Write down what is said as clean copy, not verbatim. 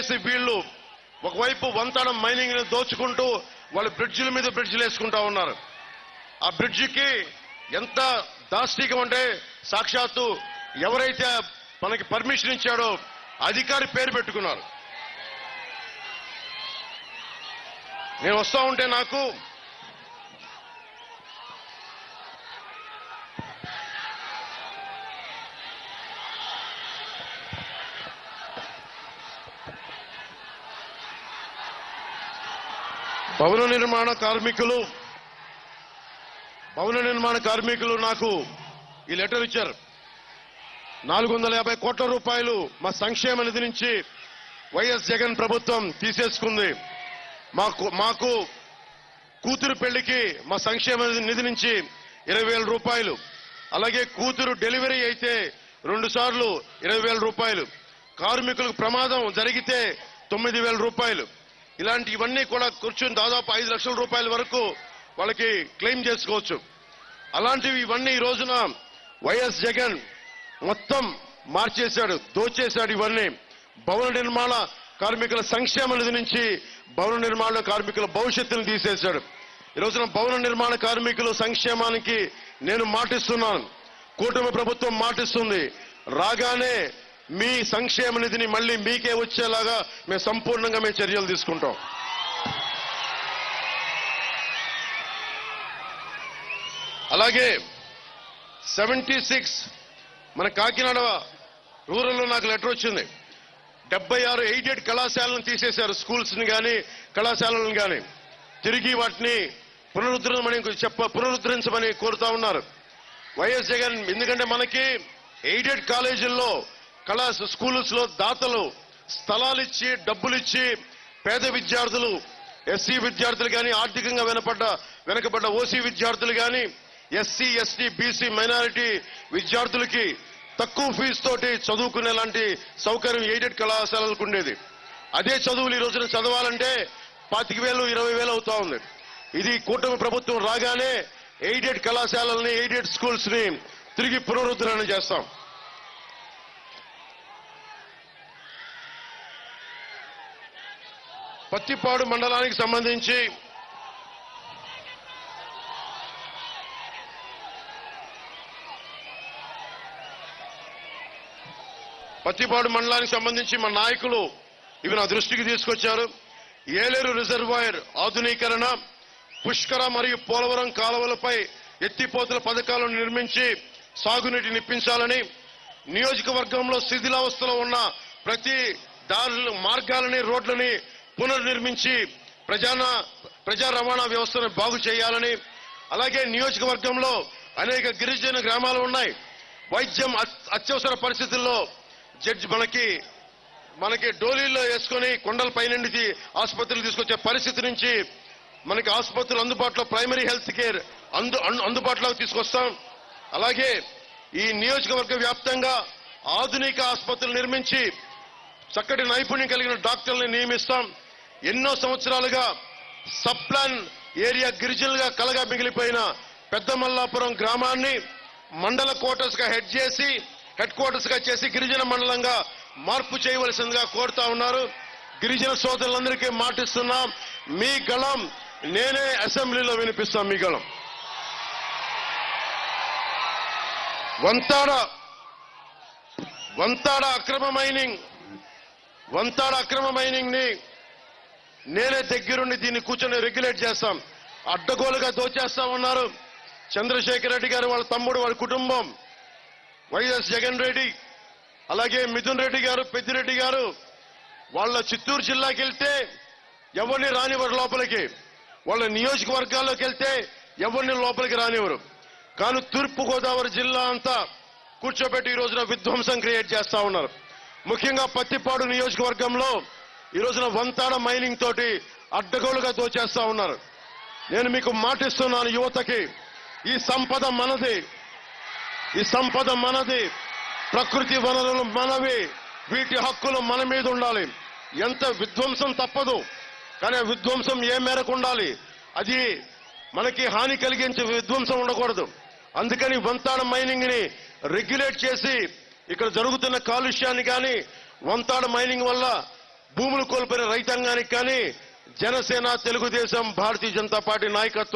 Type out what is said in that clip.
దయచేసి వీళ్ళు ఒకవైపు వంతాడ మైనింగ్ ని దోచుకుంటూ వాళ్ళు బ్రిడ్జిల మీద బ్రిడ్జిలు వేసుకుంటా ఉన్నారు. ఆ బ్రిడ్జికి ఎంత దాష్టికం అంటే సాక్షాత్తు ఎవరైతే మనకి పర్మిషన్ ఇచ్చాడో అధికారి పేరు పెట్టుకున్నారు. నేను వస్తా ఉంటే నాకు భవన నిర్మాణ కార్మికులు నాకు ఈ లెటర్ ఇచ్చారు. 450 కోట్ల రూపాయలు మా సంక్షేమ నిధి నుంచి వైఎస్ జగన్ ప్రభుత్వం తీసేసుకుంది. మాకు కూతురు పెళ్లికి మా సంక్షేమ నిధి నుంచి 20,000 రూపాయలు, అలాగే కూతురు డెలివరీ అయితే 2 సార్లు 20,000 రూపాయలు, కార్మికులకు ప్రమాదం జరిగితే 9,000 రూపాయలు, ఇలాంటివన్నీ కూడా కూర్చుని దాదాపు 5 లక్షల రూపాయల వరకు వాళ్ళకి క్లెయిమ్ చేసుకోవచ్చు. అలాంటివి ఇవన్నీ ఈ రోజున వైఎస్ జగన్ మొత్తం మార్చేశాడు, దోచేశాడు. ఇవన్నీ భవన నిర్మాణ కార్మికుల సంక్షేమ నిధి నుంచి భవన నిర్మాణ కార్మికుల భవిష్యత్తును తీసేశాడు. ఈ రోజున భవన నిర్మాణ కార్మికుల సంక్షేమానికి నేను మాటిస్తున్నాను, కూటమి ప్రభుత్వం మాటిస్తుంది. రాగానే మీ సంక్షేమ నిధిని మళ్ళీ మీకే వచ్చేలాగా మేము సంపూర్ణంగా చర్యలు తీసుకుంటాం. అలాగే 76 మన కాకినాడ రూరల్లో నాకు లెటర్ వచ్చింది. 76 ఎయిడెడ్ కళాశాలను తీసేశారు, స్కూల్స్ ని కానీ కళాశాలలను కానీ. తిరిగి వాటిని పునరుద్ధరించమని కోరుతా ఉన్నారు వైఎస్ జగన్. ఎందుకంటే మనకి ఎయిడెడ్ కాలేజీల్లో స్కూల్స్ లో దాతలు స్థలాలిచ్చి డబ్బులిచ్చి పేద విద్యార్థులు, ఎస్సీ విద్యార్థులు కానీ, ఆర్థికంగా వెనకబడ్డ ఓసీ విద్యార్థులు కానీ, ఎస్సీ ఎస్టీ బీసీ మైనారిటీ విద్యార్థులకి తక్కువ ఫీజు తోటి చదువుకునేలాంటి సౌకర్యం ఎయిడెడ్ కళాశాలలకు ఉండేది. అదే చదువులు ఈ రోజున చదవాలంటే 25,000 20,000 అవుతా ఉంది. ఇది కూటమి ప్రభుత్వం రాగానే ఎయిడెడ్ కళాశాలల్ని, ఎయిడెడ్ స్కూల్స్ ని తిరిగి పునరుద్ధరణ చేస్తాం. పత్తిపాడు మండలానికి సంబంధించి మా నాయకులు ఇవి నా దృష్టికి తీసుకొచ్చారు. ఏలేరు రిజర్వాయర్ ఆధునీకరణ, పుష్కర మరియు పోలవరం కాలువలపై ఎత్తిపోతల పథకాలను నిర్మించి సాగునీటిని ఇప్పించాలని, నియోజకవర్గంలో శిథిలావస్థలో ఉన్న ప్రతి మార్గాలని, రోడ్లని పునర్నిర్మించి ప్రజా రవాణా వ్యవస్థను బాగు చేయాలని, అలాగే నియోజకవర్గంలో అనేక గిరిజన గ్రామాలు ఉన్నాయి. వైద్యం అత్యవసర పరిస్థితుల్లో మనకి డోలీల్లో వేసుకొని కొండలపై నుండి ఆసుపత్రులు తీసుకొచ్చే పరిస్థితి నుంచి మనకి ఆసుపత్రులు అందుబాటులో, ప్రైమరీ హెల్త్ కేర్ అందుబాటులోకి తీసుకొస్తాం. అలాగే ఈ నియోజకవర్గ వ్యాప్తంగా ఆధునిక ఆసుపత్రులు నిర్మించి చక్కటి నైపుణ్యం కలిగిన డాక్టర్లను నియమిస్తాం. ఎన్నో సంవత్సరాలుగా సబ్ ప్లాన్ ఏరియా గిరిజనులుగా కలగా మిగిలిపోయిన పెద్దమల్లాపురం గ్రామాన్ని మండల క్వార్టర్స్ గా హెడ్ క్వార్టర్స్ గా చేసి గిరిజన మండలంగా మార్పు చేయవలసిందిగా కోరుతా ఉన్నారు. గిరిజన సోదరులందరికీ మాటిస్తున్నాం, మీ గళం నేనే అసెంబ్లీలో వినిపిస్తాం. మీ గళం వంతాడ అక్రమ మైనింగ్ ని నేనే దగ్గరుండి దీన్ని కూర్చొని రెగ్యులేట్ చేస్తాం. అడ్డగోలుగా దోచేస్తా ఉన్నారు చంద్రశేఖర్ రెడ్డి గారు, వాళ్ళ తమ్ముడు, వాళ్ళ కుటుంబం, వైఎస్ జగన్ రెడ్డి, అలాగే మిథున్ రెడ్డి గారు, పెద్దిరెడ్డి గారు. వాళ్ళ చిత్తూరు జిల్లాకి వెళ్తే ఎవరిని రానివ్వరు లోపలికి, వాళ్ళ నియోజకవర్గాల్లోకి వెళ్తే ఎవరిని లోపలికి రానివ్వరు. కానీ తూర్పు గోదావరి జిల్లా అంతా కూర్చోబెట్టి ఈ రోజున విధ్వంసం క్రియేట్ చేస్తా ఉన్నారు. ముఖ్యంగా పత్తిపాడు నియోజకవర్గంలో ఈ రోజున వంతాడ మైనింగ్ తోటి అడ్డగోలుగా దోచేస్తా ఉన్నారు. నేను మీకు మాటిస్తున్నాను, యువతకి ఈ సంపద మనది, ప్రకృతి వనరులు మనవి, వీటి హక్కులు మన మీద ఉండాలి. ఎంత విధ్వంసం తప్పదు, కానీ ఆ విధ్వంసం ఏ మేరకు ఉండాలి, అది మనకి హాని కలిగించే విధ్వంసం ఉండకూడదు. అందుకని వంతాడ మైనింగ్ ని రెగ్యులేట్ చేసి ఇక్కడ జరుగుతున్న కాలుష్యాన్ని కానీ, వంతాడ మైనింగ్ వల్ల భూములు కోల్పోయిన రైతాంగానికి కానీ జనసేన తెలుగుదేశం భారతీయ జనతా పార్టీ నాయకత్వం